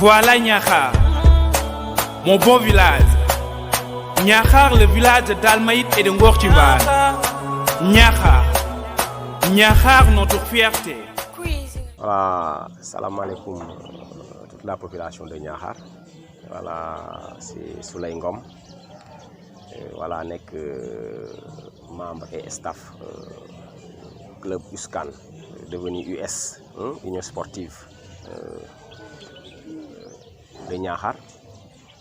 Voilà Niakhar, mon beau village. Niakhar, le village de Dalmaït et de Ngortimban. Niakhar, Niakhar, notre fierté. Voilà, salam alaikum toute la population de Niakhar. Voilà, c'est Souley Ngom. Voilà, nek membre et staff club USCAN, devenu US, Union sportive de Niakhar.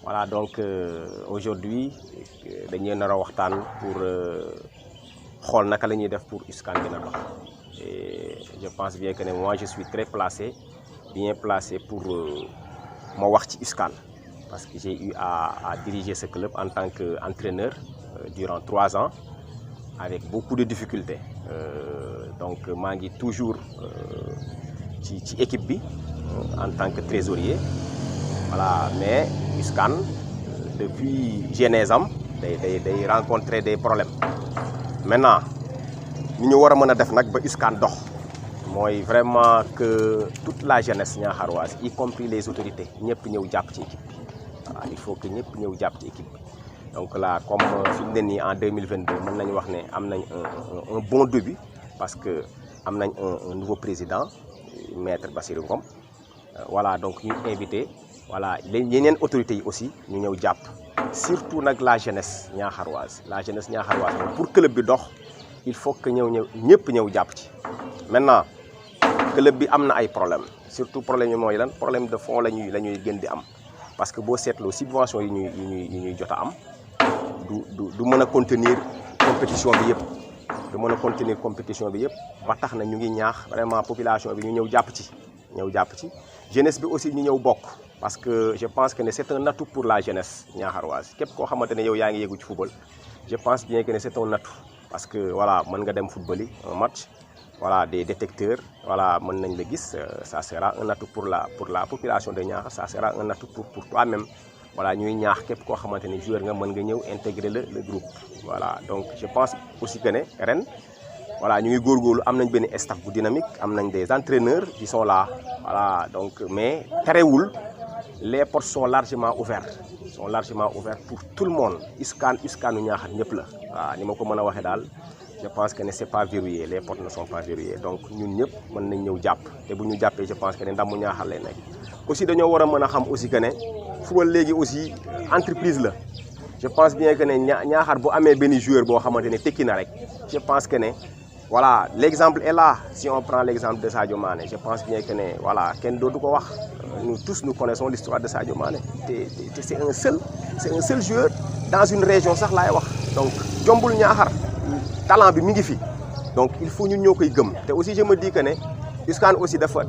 Voilà, donc aujourd'hui, dañu nar a waxtaan pour xool naka la ñuy def pour USCAN gën a dox. Et je pense bien que moi je suis très bien placé pour ma wax ci USCAN, parce que j'ai eu à diriger ce club en tant qu'entraîneur durant 3 ans avec beaucoup de difficultés. Donc maa ngi toujours ci équipe bi en tant que trésorier. Voilà, mais USCAN depuis genèse am day rencontrer des problèmes. Maintenant ni ñu war a mën a def nag ba USCAN dox mooy vraiment que toute la jeunesse niakharoise, y compris les autorités, ñëpp ñëw jàpp ci équipe bi. Voilà, il faut que ñëpp ñëw jàpp ci équipe bi. Donc là, comme fi mu ne nii en 2022 mën nañu wax ne am nañ un bon début, parce que am nañ un nouveau président, maître Bassirou Ngom. Voilà, donc ñu invité voilà yeneen autorités yi aussi ñu ñëw jàpp, surtout nag la jeunesse niakharoise. La jeunesse niakharoise pour club bi dox, il faut que ñëpp ñëw jàpp ci. Maintenant club bi am na ay problème, surtout problème yi mooy lan, problème de fonds la ñuy gën di am, parce que boo seetloo subvention yi ñuy jot a am du mën a contenir compétition bi yëpp. Du mën a contenir compétition bi yëpp, ba tax na ñu ngi ñaax vraiment population bi ñu ñëw jàpp ci. Jeunesse bi aussi ñu ñëw bokk, parce que je pense que c'est un atout pour la jeunesse niakharoise. Képp koo xamante ne yow yaa ngi yëgu ci football, je pense bien que c'est un atout, parce que voilà mën nga dem football yi un match, voilà des détecteurs, voilà mën nañ la gis, ça sera un atout pour la population de Niakhar, ça sera un atout pour toi-même. Voilà, ñuy ñaax képp koo xamante ne joueur nga mën nga ñëw intégrer le groupe. Voilà, donc je pense aussi que ne ren voilà ñu ngi góorgóorlu, am nañ benn staff bu dynamique, am nañ des entraîneurs qui sont là. Voilà, donc mais terewul les portes sont largement ouvertes pour tout le monde. USCANu Niakhar ñëpp la. Waaw, ni ma ko mën a waxee daal, je pense que ne c'est pas verrouillé, les portes ne sont pas verrouillées, donc ñun ñëpp mën nañ ñëw jàpp, te bu ñu jàppee je pense que ne ndamu Niakhar lay nekk. Aussi dañoo war a mën a xam aussi que ne football léegi aussi entreprise la. Je pense bien que ne Niakhar bu amee benn joueur boo xamante ne tekki na rek, je pense que ne voilà l'exemple est là. Si on prend l'exemple de Sadio Mané, je pense bien que ne voilà kenn dootu ko wax. Nous tous nous connaissons l'histoire de Sadio Mané. C'est un seul joueur dans une région sax laay wax. Donc jombul Niakhar talent bi mi ngi fi, donc il faut ñun ñoo koy gëm. Te aussi je me dis que ne USCAN aussi dafa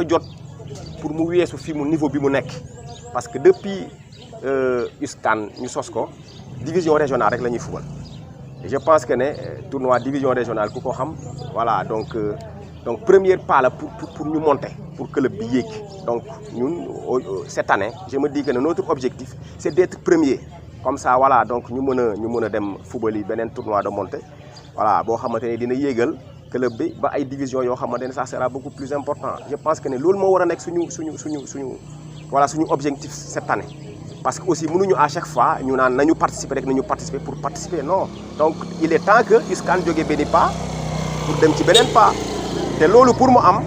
jot pour mu weesu fi mu niveau bi mu nekk, parce que depuis USCAN ñu sos ko division régionale rek la ñuy football. Et je pense que ne tournoi division régionale ku ko xam, voilà donc premier pas là pour ñu monter, pour club bi yéeg. Donc ñun cette année je me dis que notre objectif c'est d'être premier, comme ça voilà, donc ñu mën a dem football yi beneen tournoi de montée, voilà boo xamante ne dina yéegal club bi ba ay division yoo xamante ne ça sera beaucoup plus important. Je pense que ne loolu moo war a nekk suñu objectif cette année, parce que aussi mënuñu à chaque fois ñu naan nañu participer pour participer, non. Donc il est temps que USCAN jóge benn pas pour dem ci beneen pas, te loolu pour mu am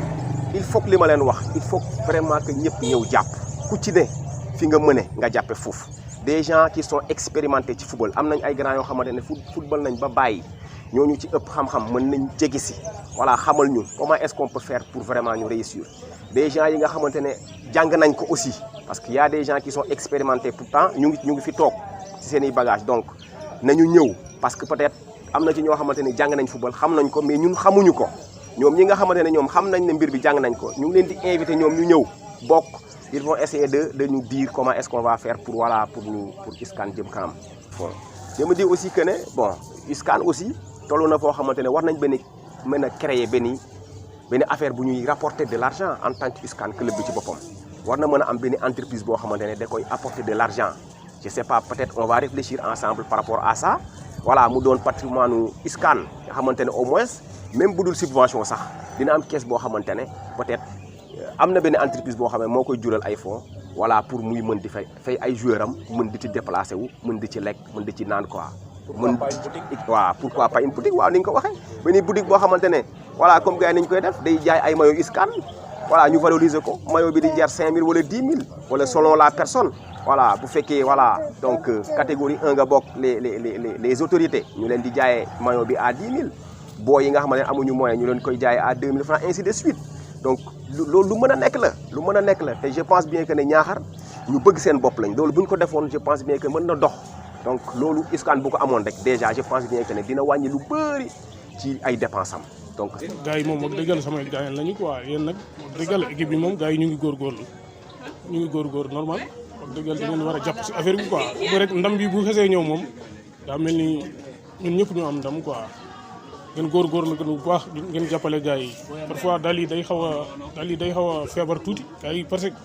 il faut que li ma leen wax, il faut vraiment que ñëpp ñëw jàpp, ku ci ne fi nga mëne nga jàppe foofu. Des gens qui sont expérimentés ci football, am nañ ay grands yoo xamante ne football nañ ba bàyyi, ñooñu ci ëpp xam-xam mën nañ jege si, voilà xamal ñu comment est-ce qu'on peut faire pour vraiment ñu réussir. Des gens yi nga xamante ne jàng nañ ko aussi, parce qu'il y a des gens qui sont expérimentés, pourtant ñu ngi fi toog ci seen i bagages. Donc nañu ñëw, parce que peut-être am na ci ñoo xamante ne jàng nañ football, xam nañ ko, mais ñun xamuñu ko. Ñoom ñi nga xamante ne ñoom xam nañ ne mbir bi jàng nañ ko, ñu ngi leen di inviter ñoom ñu ñëw bokk. Ils vont essayer de nous dire comment est-ce qu'on va faire pour USCAN jëm kanam. Bon, je me dis aussi que ne bon USCAN aussi toll na foo xamante ne war nañ mën a créer benn affaire bu ñuy rapporter de l'argent en tant que USCAN club bi ci boppam. War na mën a am benn entreprise boo xamante ne da koy apporter de l'argent. Je sais pas, peut-être on va réfléchir ensemble par rapport à ça. Voilà, mu doon patrimoine USCAN nga xamante ne au moins même bu dul subvention sax dina am caisse boo xamante ne peut-être am na benn entreprise boo xam ne moo koy jural ay fonds voilà pour muy mën di fay ay joueur am mën di ci déplacé wu mën di ci lekk mën di ci naan quoi. mën waaw pourquoi pas une boutique waaw ni nga ko waxee benn boutique boo xamante ne voilà comme gars yi ni ñu koy def day jaay ay maillot Iscan voilà ñu valoriser ko maillot bi di jar 5000 wala 10 000 wala selon la personne. voilà bu fekkee voilà donc catégorie 1 nga bokk les autorités ñu leen di jaayee maillot bi à 10 000 boo yi nga xamante ne amuñu moyen ñu leen koy jaayee à 2000 francs ainsi de suite donc loolu lu mën a nekk la lu mën a nekk la te je pense bien que ne Niakhar ñu bëgg seen bopp lañ loolu bu ñu ko defoon je pense bien que mën na dox donc loolu Iscan bu ko amoon rek déjà je pense bien que ne dina wàññi lu bëri ci ay dépenses am donc. gars yi moom wax dëggal samay gars lañu quoi yéen nag wax dëggal équipe bi moom gars yi ñu ngi góorgóorlu normal. dëggal da ngeen war a jàpp si affaire bi quoi ba rek ndam bi bu xesee ñëw moom daa mel ni ñun ñëpp ñu am ndam quoi ngeen góorgóorlu bu baax ngeen jàppale gars yi parfois daal yi day xaw a feebar tuuti gars yi parce que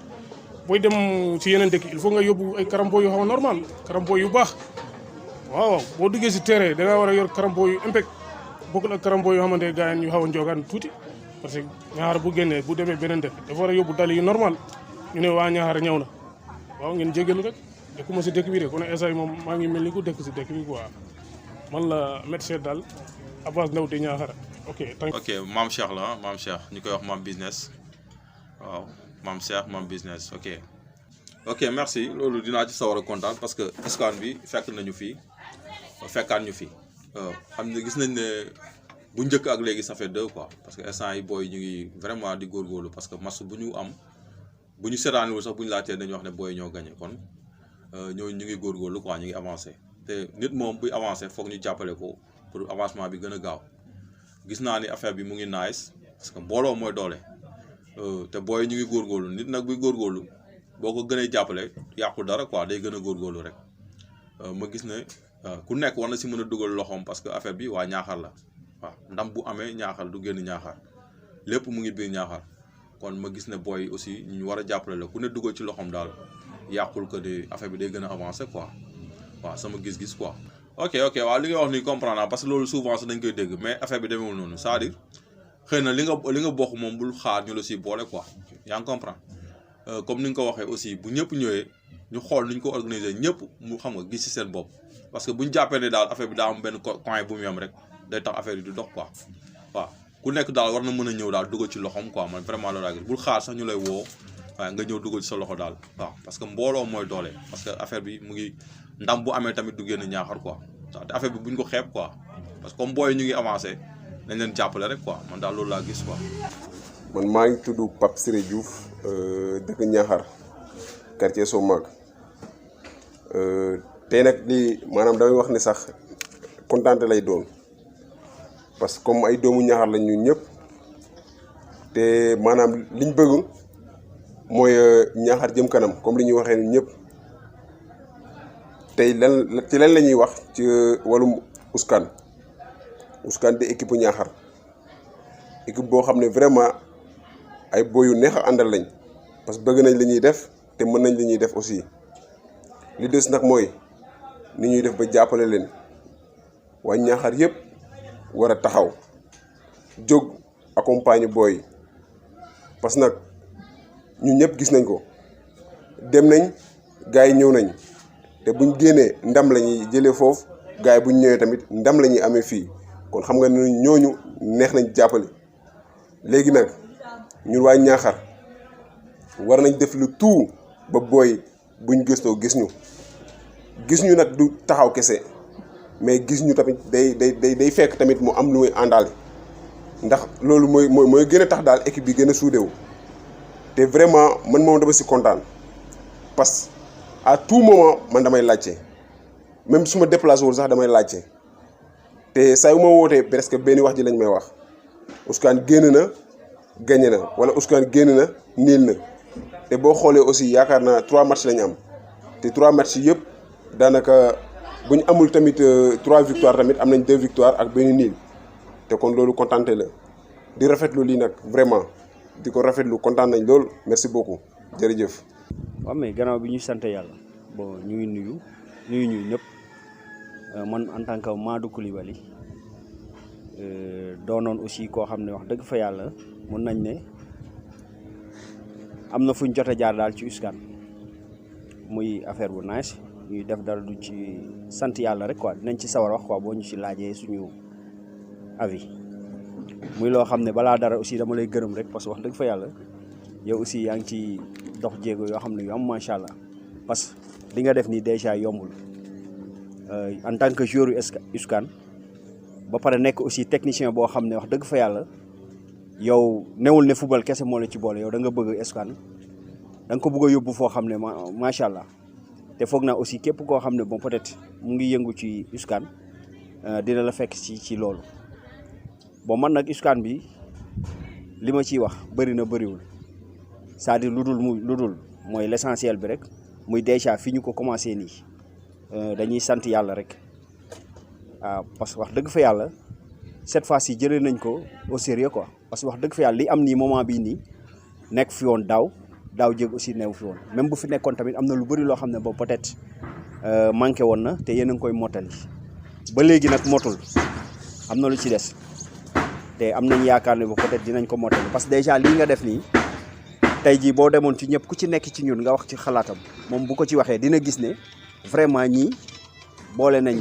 booy dem ci yeneen dëkk il faut nga yóbbu ay karampo yu xaw a normal karampo yu baax waaw boo duggee si terrain da nga war a yor karampo yu impact bokkul ak karampo yoo xamante ne gars yi ñu xaw a njogaan tuuti parce que Niakhar bu génnee bu demee beneen dëkk dafa war a yóbbu dal yu normal ñu ne waa Niakhar ñëw na waaw ngeen jégalu rek dëkkuma si dëkk bi de kon instant yi moom maa ngi mel ni ku dëkk si dëkk bi quoi man la médecin daal Abbas Ndao de Niakhar ok Mame Cheikh la Mame Cheikh ñu koy wax Mame Business waaw Mame Cheikh Mame Business ok merci loolu dinaa ci sawar a kontaan parce que Iscan bi fekk nañu fii fekkaat ñu fi xam ne gis nañ ne bu njëkk ak léegi ça fait 2 quoi parce que instant yi booy ñu ngi vraiment di góorgóorlu parce que match bu ñu am bu ñu seetaanul sax bu ñu laajtee dañuy wax ne booy ñoo gagné kon ñooñu ñu ngi góorgóorlu quoi ñu ngi avancé te nit moom buy avancé foog ñu jàppale ko pour avancement bi gën a gaaw gis naa ni affaire bi mu ngi nice parce que mbooloo mooy doole te booy ñu ngi góorgóorlu nit nag buy góorgóorlu boo ko gënee jàppale yàqu dara quoi day gën a góorgóorlu rek ma gis ne ku nekk war na si mën a dugal loxoom parce que affaire bi waa Niakhar la waaw ndam bu amee Niakhar du génn Niakhar lépp mu ngi biir Niakhar kon ma gis ne booy aussi ñu war a jàppale la ku ne dugal ci loxoom daal yàqul que de affaire bi day gën a avancé quoi waaw sama gis-gis quoi. ok waaw li nga wax ni comprendre naa parce que loolu souvent sax dañ koy dégg mais affaire bi demeewul noonu c'est-à-dire xëy na li nga bokk moom bul xaar ñu la siy boole quoi yaa ngi comprendre comme ni nga ko waxee aussi bu ñëpp ñëwee ñu xool ni ñu ko organiser ñëpp mu xam nga gis ci seen bopp parce que bu ñu jàppee ne daal affaire bi daa am benn coin bu mu yem rek day tax affaire yi du dox quoi waaw ku nekk daal war na mën a ñëw daal dugal ci loxoom quoi man vraiment loolu laa gis bul xaar sax ñu lay woo waaye nga ñëw dugal ci sa loxo daal waaw parce que mbooloo mooy doole parce que affaire bi mu ngi ndam bu amee tamit du génn Niakhar quoi waaw te affaire bi buñ ko xeeb quoi parce que comme booy ñu ngi avancé nañ leen jàppale rek quoi man daal loolu laa gis quoi. man maa ngi tudd Pape Siré Diouf dëkk Niakhar quartier Somag tey nag lii maanaam damay wax ne sax kontaante lay doon parce que comme ay doomu Niakhar lañ ñun ñëpp te maanaam liñ bëgg mooy Niakhar jëm kanam comme li ñuy waxee ñun ñëpp tey ci lan la ñuy wax ci wàllum Iscan di équipe Niakhar équipe boo xam ne vraiment ay boy yu neex a àndal lañ parce que bëgg nañ li ñuy def te mën nañ li ñuy def aussi li des nag mooy ni ñuy def ba jàppale leen waa Niakhar yëpp war a taxaw jóg accompagner booy parce que nag ñun ñëpp gis nañ ko dem nañ gars yi ñëw nañ te buñ génnee ndam la ñuy jëlee foofu gars yi buñ ñëwee tamit ndam la ñuy amee fii kon xam nga ne ñooñu neex nañ jàppale léegi nag ñun waa Niakhar war nañ def lu tout ba booy buñ gëstoo gis ñu nag du taxaw kese mais gis ñu tamit day fekk tamit mu am lu muy àndaale ndax loolu mooy gën a tax daal équipe bi gën a suudewu te vraiment man moom dama si kontaan parce que à tout moment man damay laajte même su ma déplacé wul sax damay laajte te saa yu ma wootee presque benn wax ji lañ may wax Iscan génn na gagné na wala Iscan génn na niil na te boo xoolee aussi yaakaar naa 3 matchs lañ am te 3 matchs yëpp daanaka bu ñu amul tamit 3 victoires tamit am nañ 2 victoires ak benn niil te kon loolu kontaante la di rafetlu lii nag vraiment di ko rafetlu kontaan nañ lool merci beaucoup jërëjëf. waaw mais gannaaw bi ñu sant yàlla bon ñu ngi nuyu ñëpp man en tant que Madou Coulibaly doonoon aussi koo xam ne wax dëgg fa yàlla mën nañ ne am na fu ñu jot a jaar daal ci USCAN muy affaire bu nice ñuy def dara du ci sant yàlla rek quoi dinañ ci sawar wax quoi boo ñu ci laajee suñu avis muy loo xam ne balaa dara aussi dama lay gërëm rek parce que wax dëgg fa yàlla yow aussi yaa ngi ci dox jéego yoo xam ne yu am macha allah parce que li nga def nii déjà yombul en tant que joueur USCAN ba pare nekk aussi technicien boo xam ne wax dëgg fa yàlla yow newul ne football kese moo la ci boole yow da nga bëgg USCAN da nga ko bëgg a yóbbu foo xam ne macha allah te foog naa aussi képp koo xam ne bon peut-être mu ngi yëngu ci USCAN dina la fekk ci loolu bon man nag USCAN bi li ma ciy wax bëri na bëriwul c'est-à-dire lu dul mooy l'essentiel bi rek muy déjà fi ñu ko commencé nii dañuy sant yàlla rek waaw parce que wax dëgg fa yàlla cette fois-ci jëlee nañ ko au sérieux quoi parce que wax dëgg fa yàlla li am nii moment bii nii nekk fi woon daaw jéeg aussi neew fi woon même bu fi nekkoon tamit am na lu bëri loo xam ne boobu peut-être manqué woon na te yéen a ngi koy mottali ba léegi nag motul am na lu ci des te am nañ yaakaar ne ba peut-être dinañ ko mottali parce que déjà lii nga def nii tey jii boo demoon ci ñëpp ku ci nekk ci ñun nga wax ci xalaatam moom bu ko ci waxee dina gis ne vraiment ñii boole nañ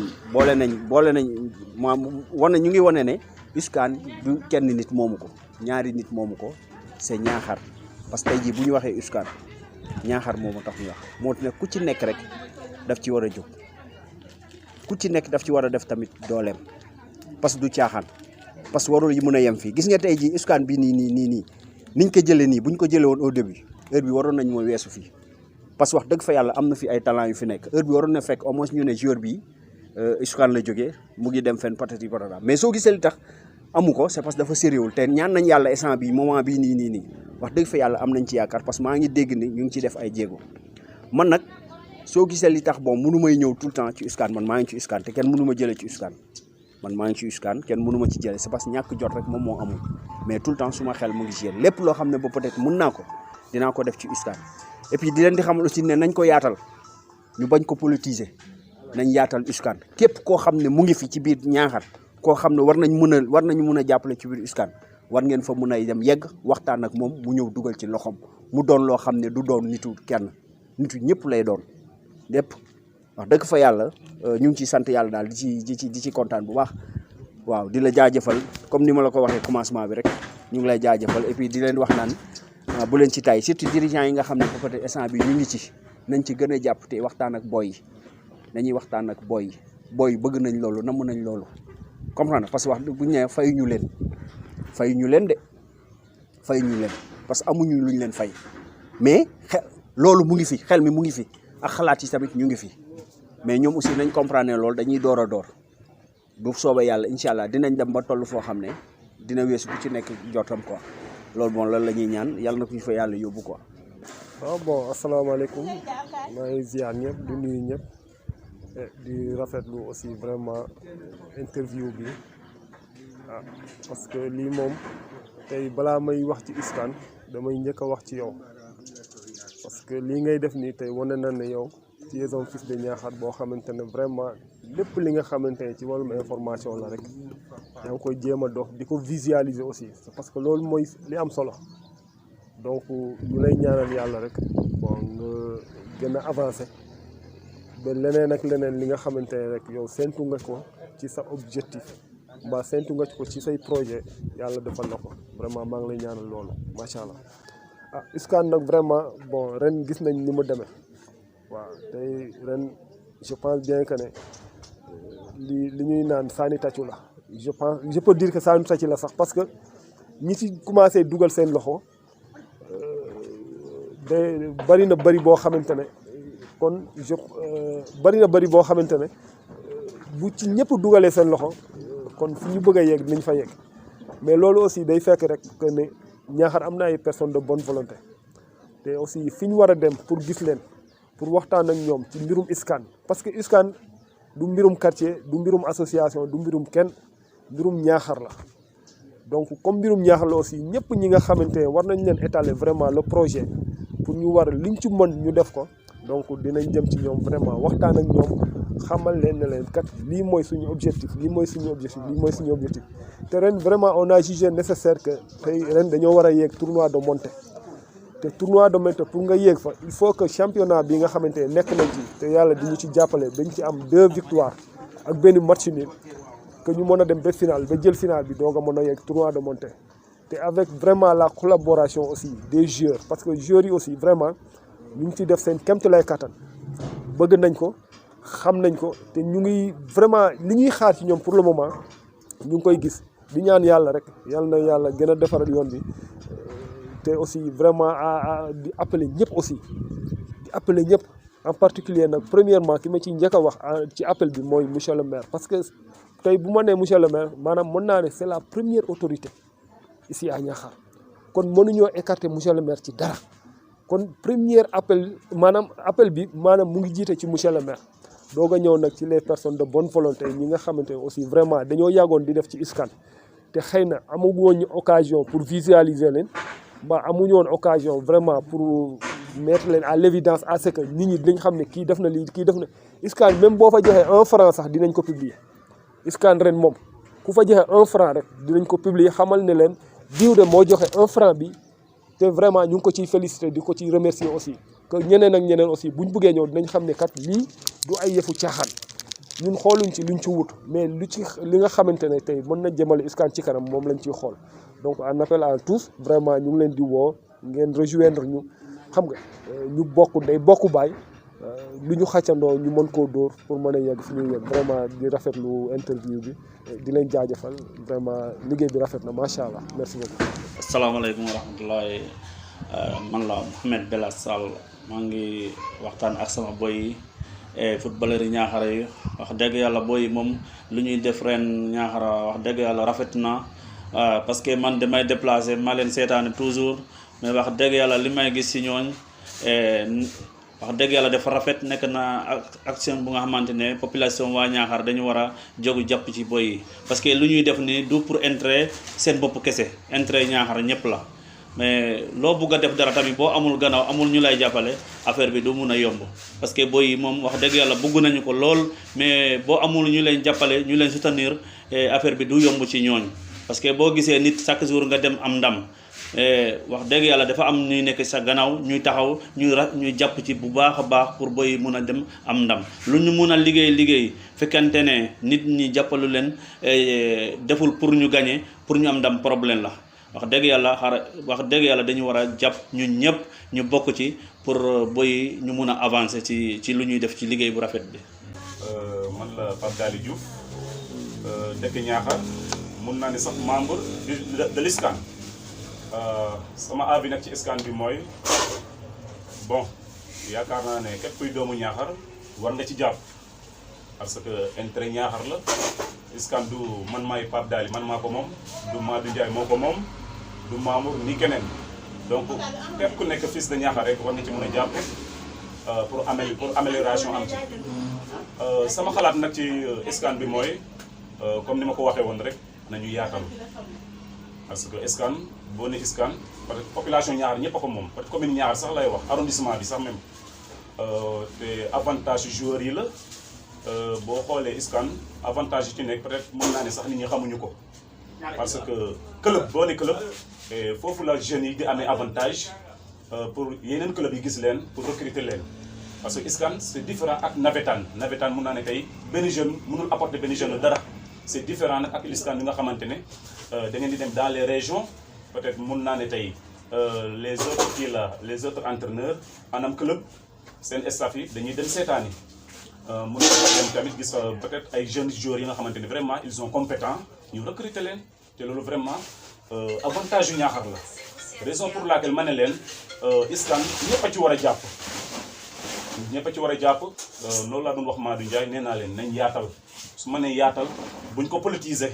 wane ñu ngi wane ne USCAN du kenn nit moomu ko ñaari nit moomu ko c'est Ñaaxar parce que tey jii bu ñu waxee USCAN Ñaaxar moomu tax ñu wax moo ne ku ci nekk rek daf ci war a jóg ku ci nekk daf ci war a def tamit dooleem parce que du caaxaan parce que warul yi mën a yem fii gis nga tey jii USCAN bi nii niñ ko jëlee nii bu ñu ko jëlee woon au début heure bi waroon nañ mooy weesu fii parce que wax dëgg fa yàlla am na fi ay talent yu fi nekk heure bi waroon na fekk au moins ñu ne joueur bi USCAN la jógee mu ngi dem fenn patati patata mais soo gisee li tax amu ko c'est parce que dafa sérieux te ñaan nañ yàlla instant bi moment bii nii wax dëgg fa yàlla am nañ ci yaakaar parce que maa ngi dégg ni ñu ngi ciy def ay jéego man nag soo gisee li tax bon mënu may ñëw tout le temps ci USCAN man maa ngi ci USCAN te kenn mënu ma jëlee ci USCAN man maa ngi ci USCAN kenn mënu ma ci jëlee c'est parce que ñàkk jot rek moom moo amul mais tout le temps suma xel mu ngi ci yéen lépp loo xam ne ba peut-être mën naa ko dinaa ko def ci USCAN et puis di leen di xamal aussi ne nañ ko yaatal ñu bañ ko politiser nañ yaatal USCAN képp koo xam ne mu ngi fi ci biir Ñaaxar koo xam ne war nañu mën a jàppale ci biir USCAN war ngeen fa mën a dem yegg waxtaan ak moom mu ñëw dugal ci loxoom mu doon loo xam ne du doon nitu kenn nitu ñëpp lay doon lépp wax dëgg fa yàlla ñu ngi ciy sant yàlla daal di ci kontaan bu baax waaw di la jaajëfal comme ni ma la ko waxee commencement bi rek ñu ngi lay jaajëfal et puis di leen wax naan bu leen ci tay surtout dirigeants yi nga xam ne peut-être instant bi ñu ngi ci nañ ci gën a jàpp te waxtaan ak boy yi nañuy waxtaan ak boy yi bëgg nañ loolu namm nañ loolu comprendre parce que wax bu ñu nee fayuñu leen de fayuñu leen parce que amuñu luñ leen fay mais loolu mu ngi fi xel mi mu ngi fi ak xalaat yi tamit ñu ngi fi mais ñoom aussi nañ comprendre ne loolu dañuy door a door bu soobee yàlla incha allah dinañ dem ba toll foo xam ne dina weesu ku ci nekk jotam quoi loolu bon loolu la ñuy ñaan yàlla na ko ñu fa yàlla yóbbu quoi. waaw bon asalaamaaleykum maa ngi ziar ñëpp di nuyu ñëpp di rafetlu aussi vraiment interview bi parce que lii moom tey balaa may wax ci USCAN damay njëkk a wax ci yow parce que lii ngay def nii tey wane na ne yow tu es un fils de Ñaaxar boo xamante ne vraiment lépp li nga xamante ne ci wàllum information la rek yaa ngi koy jéem a dox di ko visualiser aussi parce que loolu mooy li am solo donc ñu lay ñaanal yàlla rek bon nga gën a avancer ba leneen ak leneen li nga xamante ne rek yow séntu nga ko ci sa objectif mbaa séntu nga ko ci say projet yàlla defal la ko vraiment maa ngi lay ñaanal loolu macha allah. USCAN nag vraiment bon ren gis nañ ni mu demee waaw tey ren je pense bien que ne li ñuy naan saani tàccu la je peux dire que saani tàccu la sax parce que ñi ci commencé dugal seen loxo de bari na bari boo xamante ne kon bari na bari boo xamante ne bu ci ñëpp dugalee seen loxo kon fu ñu bëgg a yegg dinañ fa yegg mais loolu aussi day fekk rek que ne Ñaaxar am na ay personnes de bonne volonté te aussi fi ñu war a dem pour gis leen pour waxtaan ak ñoom ci mbirum USCAN parce que USCAN du mbirum quartier du mbirum association du mbirum kenn mbirum Ñaaxar la donc comme mbirum Ñaaxar la aussi ñëpp ñi nga xamante ne war nañ leen étaler vraiment le projet pour ñu war liñ ci mën ñu def ko donc dinañ jëm ci ñoom vraiment waxtaan ak ñoom xamal leen ne leen kat lii mooy suñu objectif lii mooy suñu objectif lii mooy suñu objectif te ren vraiment on a jugé nécessaire que tey ren dañoo war a yeeg tournoi de montée te tournoi de maintien pour nga yéeg fa il faut que championnat bi nga xamante ne nekk nañ ci te yàlla di ñu ci jàppale dañ ci am 2 victoires ak benn match nul que ñu mën a dem ba final ba jël final bi doog a mën a yéeg tournoi de maintien te avec vraiment la collaboration aussi des joueurs parce que joueurs yi aussi vraiment ñu ngi ciy def seen kéemtalaay kattan bëgg nañ ko xam nañ ko te ñu ngi vraiment li ñuy xaar ci ñoom pour le moment ñu ngi koy gis di ñaan yàlla rek yàlla na yàlla gën a defaral yoon bi te aussi vraiment di appeler ñëpp aussi di appeler ñëpp en particulier nag premièrement ki ma ci njëkk a wax ci appel bi mooy monsieur le maire parce que tey bu ma nee monsieur le maire maanaam mën naa ne c'est la première autorité ici à Niakhar kon mënuñoo écarter monsieur le maire ci dara kon première appel maanaam appel bi maanaam mu ngi jiite ci monsieur le maire doog a ñëw nag ci les personnes de bonne volonté ñi nga xamante ne aussi vraiment dañoo yàggoon di def ci ISCAN te xëy na amagu woon ñu occasion pour visualiser leen ba amuñu woon occasion vraiment pour mettre leen à l'évidence à ce que nit ñi dinañ xam ne kii def na lii kii def na ISCAN même boo fa joxee 1 franc sax dinañ ko publier ISCAN ren moom ku fa joxe 1 franc rek dinañ ko publier xamal ne leen diw de moo joxe 1 franc bi te vraiment ñu ngi ko ciy féliciter di ko ciy remercier aussi que ñeneen ak ñeneen aussi buñ bëggee ñëw dinañ xam ne kat lii du ay yëfu caaxaan ñun xooluñ ci luñ ci wut mais li nga xamante ne tey mën na jëmale ISCAN ci kanam moom lañ ciy xool donc en appel à tous vraiment ñu ngi leen di woo ngeen rejoindre ñu xam nga ñu bokk day bokk baay lu ñu xàccandoo ñu mën koo dóor pour mën a yegg fi ñuy yegg vraiment di rafetlu interview bi di leen jaajëfal vraiment liggéey bi rafet na macha allah merci beaucoup. asalaamaaleykum wa rahmatullahi man la Mouhamed Bella Sall maa ngi waxtaan ak sama boy yi footballeur yi Niakhar yi wax dëgg yàlla boy yi moom lu ñuy def ren Niakhar wax dëgg yàlla rafet na parce que man damay déplacé maa leen seetaane toujours mais wax dëgg yàlla li may gis si ñooñ wax dëgg yàlla dafa rafet nekk na action bu nga xamante ne population waa Niakhar dañu war a jógu jàpp ci boy yi parce que lu ñuy def ni du pour intérêt seen bopp kese intérêt Niakhar ñëpp la mais loo bugg a def dara tamit boo amul gannaaw amul ñu lay jàppale affaire bi du mun a yomb parce que boy yi moom wax dëgg yàlla bugg nañu ko lool mais boo amul ñu leen jàppale ñu leen soutenir affaire bi du yomb ci ñooñ parce que boo gisee nit chaque jour nga dem am ndam wax dëgg yàlla dafa am ñuy nekk sa gannaaw ñuy taxaw ñuy jàpp ci bu baax a baax pour boy mun a dem am ndam lu ñu mun a liggéey fekkante ne nit ñi jàppalu leen deful pour ñu gagner pour ñu am ndam problème la wax dëgg yàlla dañu war a jàpp ñun ñëpp ñu bokk ci pour boy ñu mun a avancer ci lu ñuy def ci liggéey bu rafet bi. man la Pape Dali Diouf dëkk Niakhar mun naa ne sax membre de l'ISCAN. sama avis nag ci ISCAN bi mooy bon yaakaar naa ne képp kuy doomu Niakhar war nga ci jàpp parce que intérêt Niakhar la ISCAN du man maay Pape Dali man maa ko moom du Madou Ndiaye moo ko moom du Mamour ni keneen donc képp ku nekk fils de Niakhar rek war nga ci mën a jàpp pour amélioration am ci sama xalaat nag ci ISCAN bi mooy comme ni ma ko waxee woon rek nañu yaatal parce que ISCAN boo ne ISCAN parce que population Niakhar ñëpp a ko moom peut-être commune Niakhar sax lay wax arrondissement bi sax même te avantage joueurs yi la boo xoolee ISCAN avantage yi ci nekk peut-être mën naa ne sax nit ñi xamuñu ko parce que club boo ne club foofu la jeunes yi di amee avantage pour yeneen club yi gis leen pour recruter leen parce que ISCAN c'est différent ak navétane mën naa ne tey benn jeune mënul apporter benn jeune dara c'est différent nag ak ISCAN bi nga xamante ne da ngeen di dem dans les régions peut-être mun naa ne tey les autres entraîneurs maanaam club seen staff yi dañuy dem seetaani mun na dem tamit gis peut-être ay jeunes joueurs yi nga xamante ne vraiment ils sont compétents ñu recruter leen te loolu vraiment avantage yu Niakhar la raison pour laquelle ma ne leen ISCAN ñëpp a ci war a jàpp loolu laa doon wax Madou Ndiaye nee naa leen nañ yaatal su ma nee yaatal buñ ko politiser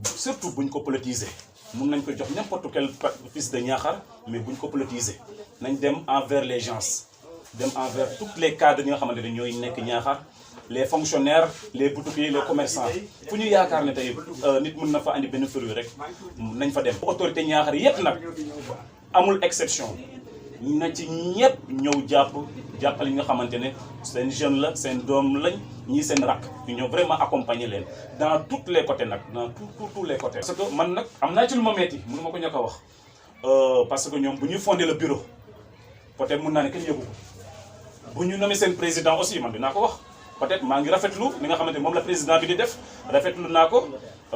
surtout buñ ko politiser mun nañ ko jox n'importe quel fils de Niakhar mais buñ ko politiser nañ dem envers les gens dem envers toutes les cadres yi nga xamante ne ñooy nekk Niakhar les fonctionnaires les boutiquiers les commerçants fu ñu yaakaar ne tey nit mën na fa andi benn fruit rek nañ fa dem. autorité Niakhar yépp nag amul exception na ci ñëpp ñëw jàppale ñi nga xamante ne seen jeune la seen doom lañ ñii seen rakk ñu ñëw vraiment accompagner leen dans tous les côtés nag dans tous les côtés. parce que man nag am naa ci lu ma metti mënu ma ko ñàkk a wax parce que ñoom bu ñuy fondé le bureau peut-être mun naa ne kenn yëgu ko bu ñu nommé seen président aussi man dinaa ko wax peut-être maa ngi rafetlu li nga xamante ne moom la président bi di def rafetlu naa ko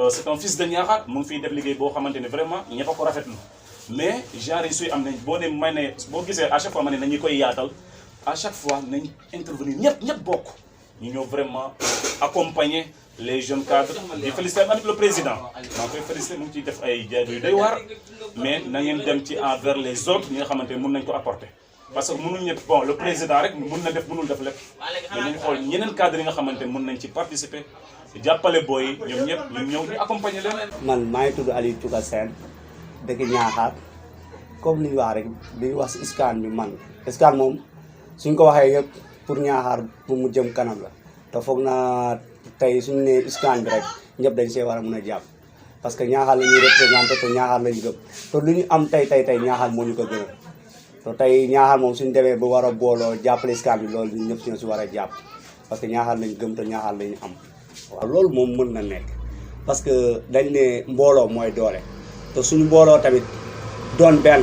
c'est un fils de Niakhar mu ngi fiy def liggéey boo xamante ne vraiment ñëpp a ko rafetlu mais genre yi suy am nañ boo ne may ne boo gisee à chaque fois ma ne nañu koy yaatal à chaque fois nañ intervenir ñëpp bokk ñu ñëw vraiment accompagner les jeunes cadres di féliciter avec le président maa ngi koy féliciter mu ngi ciy def ay jéego yu doy waar mais na ngeen dem ci envers les autres ñi nga xamante ne mën nañ ko apporter parce que mënuñ ñëpp bon le président rek mën na def mënul def lépp mais nañ xool ñeneen cadres yi nga xamante ne mën nañ ci participer jàppale booy ñoom ñëpp ñu ñëw ñu accompagner leen. man maa ngi tudd Aliou Touka Sène dëkk Niakhar comme li ñu wax rek li ñu wax si ISCAN bi man ISCAN moom suñ ko waxee yëpp pour Niakhar pour mu jëm kanam la te foog naa tey suñu nee ISCAN bi rek ñëpp dañ see war a mën a jàpp parce que Niakhar la ñuy représenté te Niakhar lañ gëm te lu ñu am tey Niakhar moo ñu ko gënal te tey Niakhar moom suñu demee ba war a booloo jàppale ISCAN bi loolu ñun ñëpp si ñoo si war a jàpp parce que Niakhar lañ gëm te Niakhar lañu am waaw loolu moom mën na nekk parce que dañ ne mbooloo mooy doole te suñu mbooloo tamit doon benn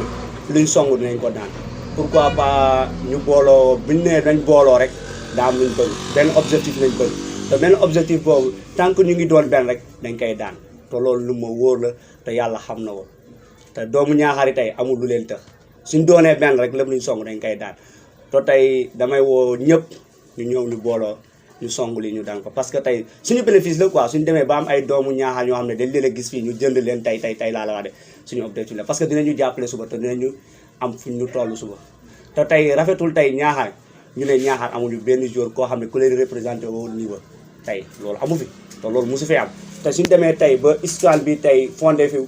luñ song dinañ ko daan pourquoi pas ñu booloo buñ nee dañ booloo rek daa am luñ bëgg benn objectif lañ bëgg te benn objectif boobu tant que ñu ngi doon benn rek dañ koy daan te loolu lu ma wóor la te yàlla xam na ko te doomu Niakhar yi tey amul lu leen tëx suñ doonee benn rek lépp luñ song dañ koy daan te tey damay woo ñëpp ñu ñëw ñu booloo ñu song li ñu daan ko parce que tey suñu bénéfice la quoi suñu demee ba am ay doomu Niakhar ñoo xam ne dañ leen a gis fii ñu jënd leen tey laa la wax de suñu objectif la parce que dinañu jàppale suba te dinañu am fuñ ñu toll suba te tey rafetul tey Niakhar ñu ne Niakhar amuñu benn jour koo xam ne ku leen représenté au niveau tey loolu amu fi te loolu mosu fi am te suñu demee tey ba ISCAN bi tey fondé fi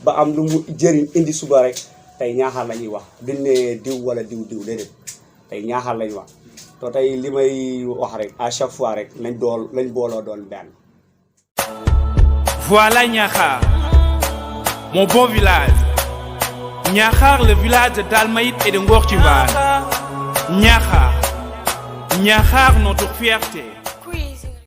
ba am lu mu jëriñ indi suba rek tey Niakhar la ñuy wax duñ ne diw wala diw déedéet tey Niakhar lañu wax te tey li may wax rek à chaque fois rek lañ booloo doon benn. Voilà Niakhar, mon bon village. Niakhar, le village de Dalmaït et de Ngor Chimban. Niakhar, notre fierté.